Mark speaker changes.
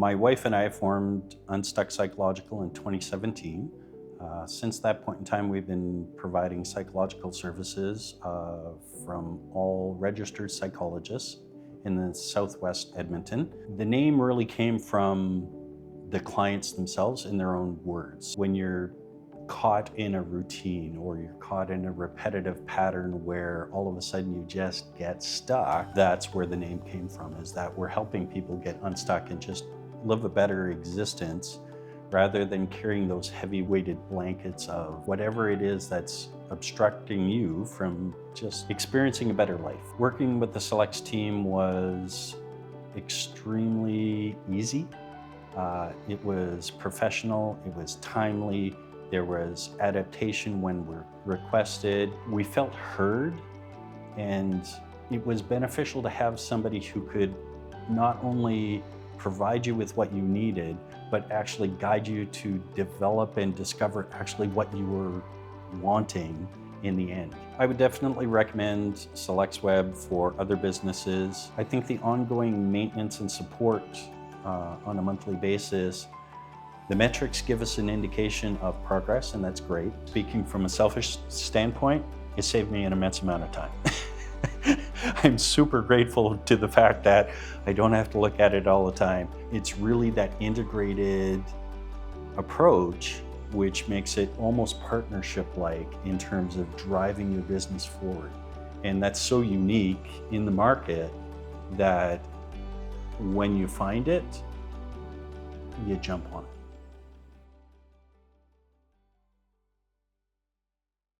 Speaker 1: My wife and I formed Unstuck Psychological in 2017. Since that point in time, we've been providing psychological services from all registered psychologists in the southwest Edmonton. The name really came from the clients themselves in their own words. When you're caught in a routine or you're caught in a repetitive pattern where all of a sudden you just get stuck, that's where the name came from, is that we're helping people get unstuck and just live a better existence rather than carrying those heavy weighted blankets of whatever it is that's obstructing you from just experiencing a better life. Working with the Selex team was extremely easy. It was professional, it was timely, there was adaptation when we're requested. We felt heard, and it was beneficial to have somebody who could not only provide you with what you needed, but actually guide you to develop and discover actually what you were wanting in the end. I would definitely recommend SelexWeb for other businesses. I think the ongoing maintenance and support on a monthly basis, the metrics give us an indication of progress, and that's great. Speaking from a selfish standpoint, it saved me an immense amount of time. I'm super grateful to the fact that I don't have to look at it all the time. It's really that integrated approach which makes it almost partnership-like in terms of driving your business forward. And that's so unique in the market that when you find it, you jump on it.